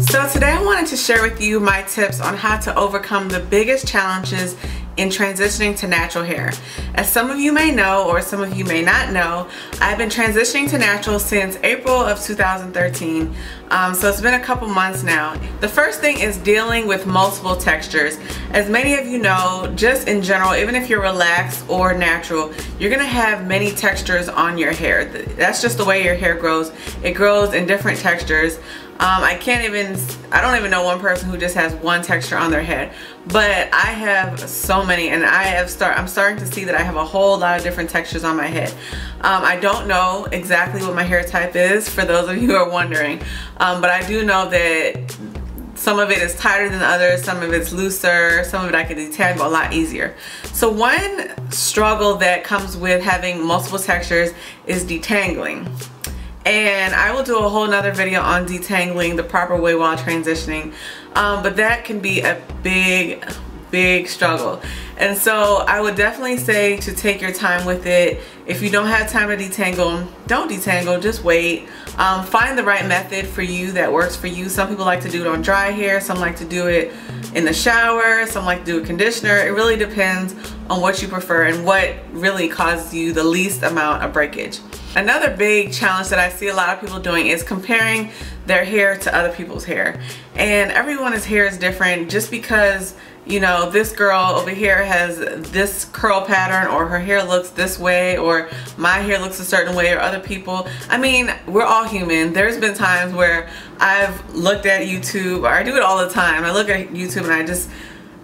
So today I wanted to share with you my tips on how to overcome the biggest challenges in transitioning to natural hair. As some of you may know, or some of you may not know, I've been transitioning to natural since April of 2013. So it's been a couple months now. The first thing is dealing with multiple textures. As many of you know, just in general, even if you're relaxed or natural, you're gonna have many textures on your hair. That's just the way your hair grows. It grows in different textures. I don't even know one person who just has one texture on their head, but I have so many, and I'm starting to see that I have a whole lot of different textures on my head. I don't know exactly what my hair type is, for those of you who are wondering, but I do know that some of it is tighter than others, some of it's looser, some of it I can detangle a lot easier. So one struggle that comes with having multiple textures is detangling. And I will do a whole nother video on detangling the proper way while transitioning, but that can be a big struggle. And so I would definitely say to take your time with it. If you don't have time to detangle, don't detangle, just wait. Find the right method for you that works for you. Some people like to do it on dry hair, some like to do it in the shower, some like to do a conditioner. It really depends on what you prefer and what really causes you the least amount of breakage. Another big challenge that I see a lot of people doing is comparing their hair to other people's hair. And everyone's hair is different. Just because, you know, this girl over here has this curl pattern, or her hair looks this way, or my hair looks a certain way, or other people. I mean, we're all human. There's been times where I've looked at YouTube, or I do it all the time. I look at YouTube and I just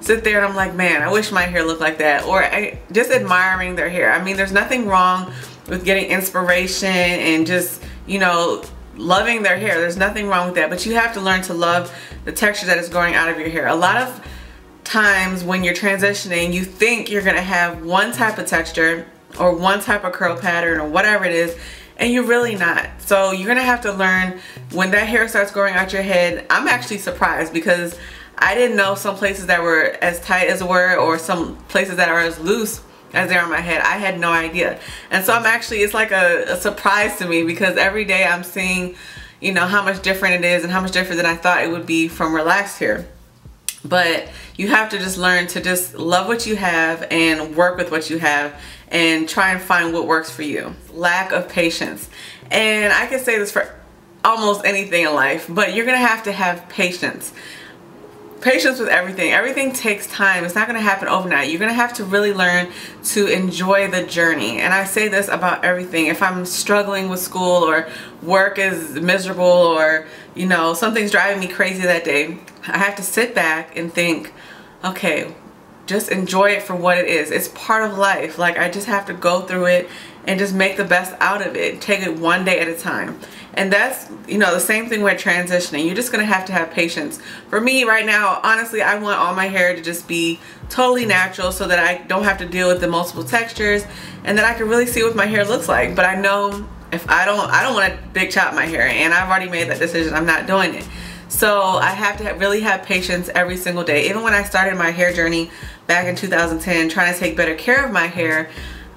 sit there and I'm like, man, I wish my hair looked like that. Or just admiring their hair. I mean, there's nothing wrong with getting inspiration and just, you know, loving their hair. There's nothing wrong with that, but you have to learn to love the texture that is growing out of your hair. A lot of times when you're transitioning, you think you're gonna have one type of texture or one type of curl pattern or whatever it is, and you're really not. So you're gonna have to learn when that hair starts growing out your head. I'm actually surprised because I didn't know some places that were as tight as it were, or some places that are as loose as they are on my head. I had no idea. And so it's like a surprise to me, because every day I'm seeing, you know, how much different it is and how much different than I thought it would be from relaxed hair. But you have to just learn to just love what you have and work with what you have and try and find what works for you. Lack of patience. And I can say this for almost anything in life, but you're gonna have to have patience. Patience with everything. Everything takes time. It's not going to happen overnight. You're going to have to really learn to enjoy the journey. And I say this about everything. If I'm struggling with school, or work is miserable, or, you know, something's driving me crazy that day, I have to sit back and think, okay, just enjoy it for what it is. It's part of life. Like, I just have to go through it and just make the best out of it. Take it one day at a time. And that's, you know, the same thing with transitioning. You're just gonna have to have patience. For me right now, honestly, I want all my hair to just be totally natural, so that I don't have to deal with the multiple textures, and that I can really see what my hair looks like. But I know if I don't want to big chop my hair, and I've already made that decision. I'm not doing it. So I have to really have patience every single day. Even when I started my hair journey back in 2010, trying to take better care of my hair,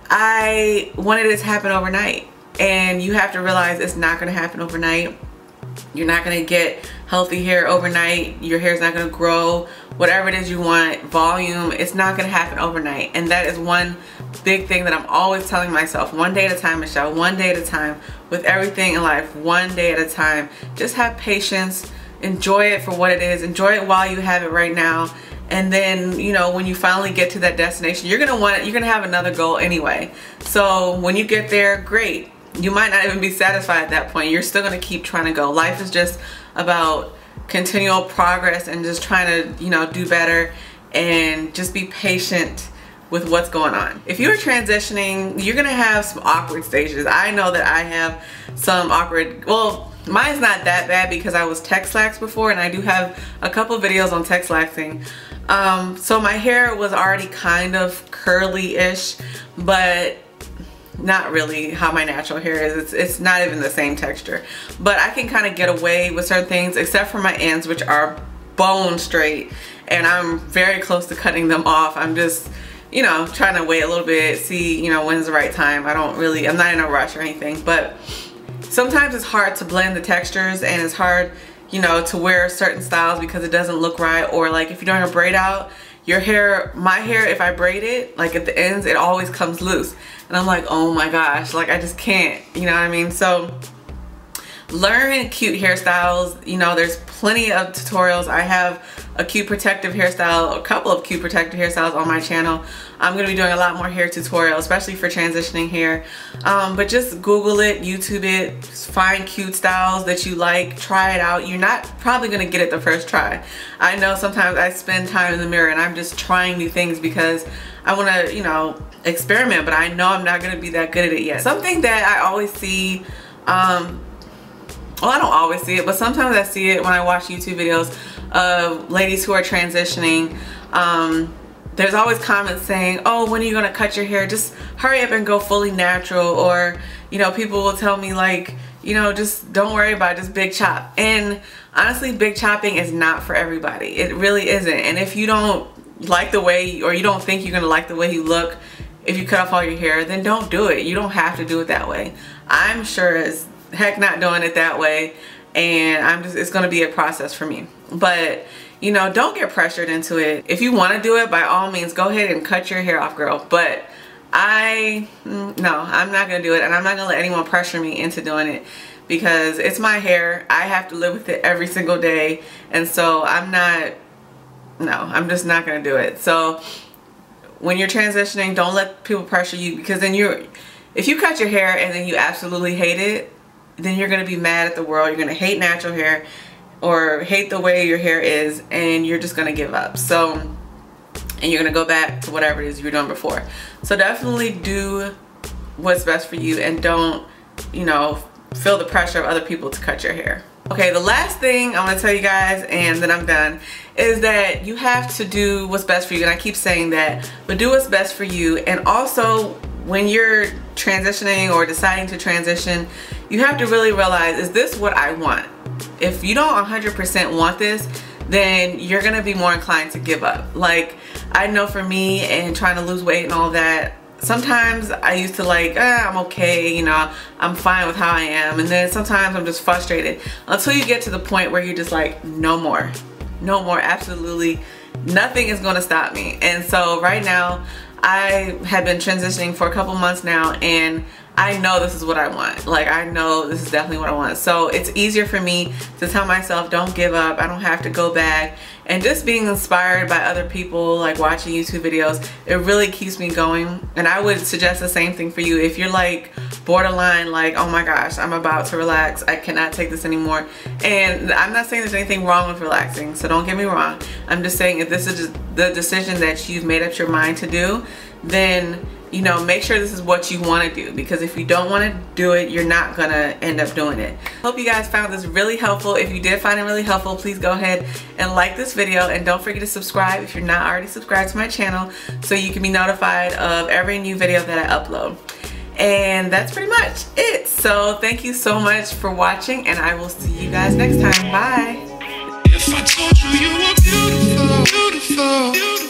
I wanted it to happen overnight. And you have to realize it's not going to happen overnight. You're not going to get healthy hair overnight. Your hair's not going to grow. Whatever it is you want, volume, it's not going to happen overnight. And that is one big thing that I'm always telling myself. One day at a time, Michelle. One day at a time. With everything in life, one day at a time. Just have patience. Enjoy it for what it is. Enjoy it while you have it right now. And then, you know, when you finally get to that destination, you're gonna have another goal anyway. So when you get there, great. You might not even be satisfied at that point. You're still gonna keep trying to go. Life is just about continual progress and just trying to, you know, do better, and just be patient with what's going on. If you're transitioning, you're gonna have some awkward stages. I know that I have some awkward, well, mine's not that bad because I was Tex-Lax before, and I do have a couple videos on Tex-Laxing. So my hair was already kind of curly-ish, but not really how my natural hair is. It's not even the same texture. But I can kind of get away with certain things, except for my ends, which are bone straight, and I'm very close to cutting them off. I'm just, you know, trying to wait a little bit, see, you know, when's the right time. I'm not in a rush or anything, but sometimes it's hard to blend the textures, and it's hard you know, to wear certain styles because it doesn't look right, or like if you're doing a braid out, your hair, my hair, if I braid it, like at the ends, it always comes loose. And I'm like, oh my gosh, like I just can't, you know what I mean? So learn cute hairstyles. You know, there's plenty of tutorials. I have a cute protective hairstyle, a couple of cute protective hairstyles on my channel. I'm going to be doing a lot more hair tutorials, especially for transitioning hair. But just Google it, YouTube it, find cute styles that you like, try it out. You're not probably going to get it the first try. I know sometimes I spend time in the mirror and I'm just trying new things because I want to, you know, experiment, but I know I'm not going to be that good at it yet. Something that I always see, well, I don't always see it, but sometimes I see it when I watch YouTube videos of ladies who are transitioning. There's always comments saying, oh, when are you gonna cut your hair? Just hurry up and go fully natural. Or, you know, people will tell me like, you know, just don't worry about it, just big chop. And honestly, big chopping is not for everybody. It really isn't. And if you don't like the way, or you don't think you're gonna like the way you look if you cut off all your hair, then don't do it. You don't have to do it that way. I'm sure as heck not doing it that way, and it's gonna be a process for me. But you know, don't get pressured into it. If you want to do it, by all means go ahead and cut your hair off, girl. But no, I'm not gonna do it, and I'm not gonna let anyone pressure me into doing it because it's my hair. I have to live with it every single day, and so I'm just not gonna do it. So when you're transitioning, don't let people pressure you, because then if you cut your hair and then you absolutely hate it, then you're going to be mad at the world. You're going to hate natural hair or hate the way your hair is, and you're just going to give up. So, and you're going to go back to whatever it is you were doing before. So definitely do what's best for you, and don't, you know, feel the pressure of other people to cut your hair. Okay, the last thing I'm going to tell you guys, and then I'm done, is that you have to do what's best for you. And I keep saying that, but do what's best for you. And also, when you're transitioning or deciding to transition, you have to really realize, is this what I want? If you don't 100% want this, then you're gonna be more inclined to give up. Like, I know for me, and trying to lose weight and all that, sometimes I used to like, I'm okay, you know, I'm fine with how I am. And then sometimes I'm just frustrated until you get to the point where you're just like, no more, absolutely nothing is gonna stop me. And so right now, I have been transitioning for a couple months now, and I know this is what I want. Like, I know this is definitely what I want. So it's easier for me to tell myself, don't give up. I don't have to go back. And just being inspired by other people, like watching YouTube videos, it really keeps me going. And I would suggest the same thing for you. If you're like borderline, like, oh my gosh, I'm about to relax, I cannot take this anymore. And I'm not saying there's anything wrong with relaxing, so don't get me wrong. I'm just saying, if this is just the decision that you've made up your mind to do, then, you know, make sure this is what you want to do, because if you don't want to do it, you're not gonna end up doing it. Hope you guys found this really helpful. If you did find it really helpful, please go ahead and like this video, and don't forget to subscribe if you're not already subscribed to my channel, so you can be notified of every new video that I upload. And that's pretty much it. So thank you so much for watching, and I will see you guys next time. Bye. If I told you you were beautiful, beautiful, beautiful.